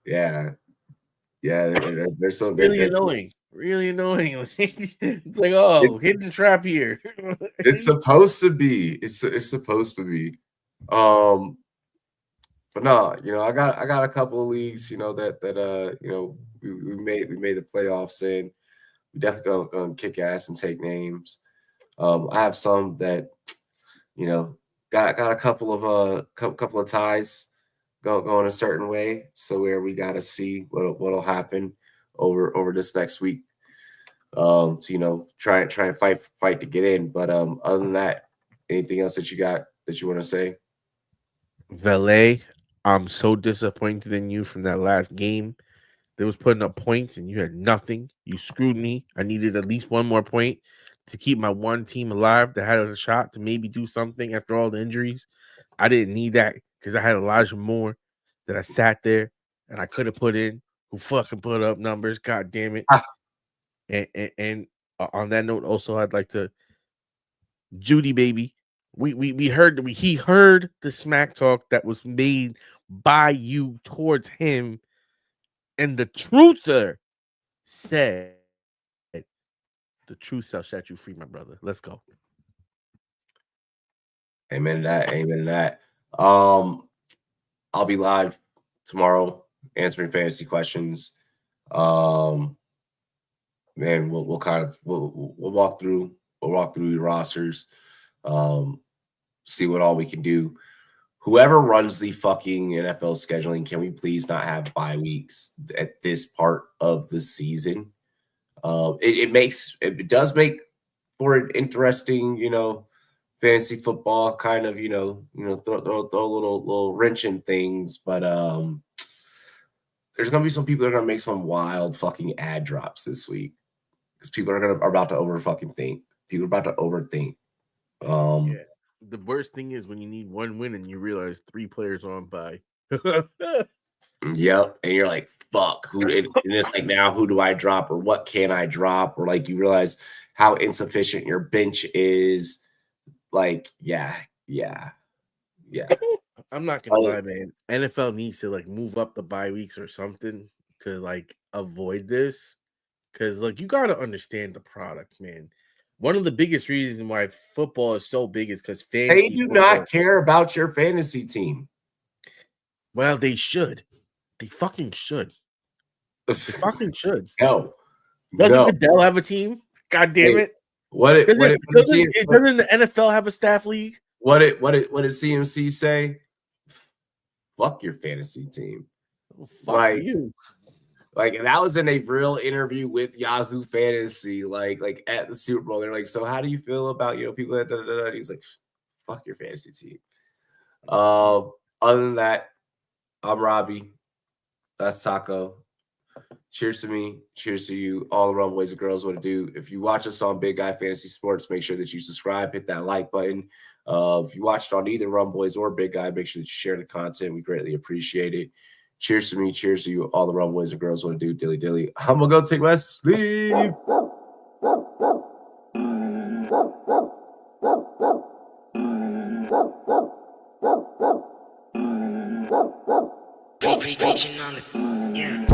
Yeah. Yeah, there's some really annoying. Really annoying. It's like, hidden trap here. It's supposed to be. It's supposed to be. But no, I got a couple of leagues, that we made the playoffs in. We definitely gonna kick ass and take names. I have some that, got a couple of ties going a certain way. So where we got to see what'll happen over this next week. To try and fight to get in. But other than that, anything else that you got that you want to say? Valet, I'm so disappointed in you from that last game. They was putting up points and you had nothing. You screwed me. I needed at least one more point to keep my one team alive that had a shot to maybe do something after all the injuries. I didn't need that because I had Elijah Moore that I sat there and I could have put in, who fucking put up numbers. God damn it. And on that note, also, I'd like to Judy baby. He heard the smack talk that was made by you towards him, and the truther said, "The truth shall set you free, my brother." Let's go. Amen to that. Amen to that. I'll be live tomorrow answering fantasy questions. Man, we'll walk through your rosters. See what all we can do. Whoever runs the fucking NFL scheduling, can we please not have bye weeks at this part of the season? It does make for an interesting, fantasy football kind of, throw a little wrench in things, but there's gonna be some people that are gonna make some wild fucking ad drops this week because people are about to over fucking think. People are about to overthink. Yeah. The worst thing is when you need one win and you realize 3 players are on bye. Yep, and you're like, fuck, and it's like, now who do I drop or what can I drop? Or like you realize how insufficient your bench is. Like, yeah. I'm not gonna lie, man. NFL needs to like move up the bye weeks or something to like avoid this. Cause like you gotta understand the product, man. One of the biggest reasons why football is so big is because they do not care about your fantasy team. Well, they should. They fucking should. They fucking should. No. Doesn't Goodell have a team? God damn it. Doesn't the NFL have a staff league? What did CMC say? Fuck your fantasy team. Oh, fuck you. Like that was in a real interview with Yahoo Fantasy, like at the Super Bowl. They're like, so how do you feel about people that he's like, fuck your fantasy team. Other than that, I'm Robbie. That's Taco. cheers to me. Cheers to you, all the Rumble Boys and girls. What to do? If you watch us on Big Guy Fantasy Sports, make sure that you subscribe, hit that like button. If you watched on either Rumble Boys or Big Guy, make sure that you share the content. We greatly appreciate it. Cheers to me. Cheers to you, all the Rumble Boys and girls. What to do? Dilly dilly. I'm gonna go take my sleep. Preaching on the, yeah.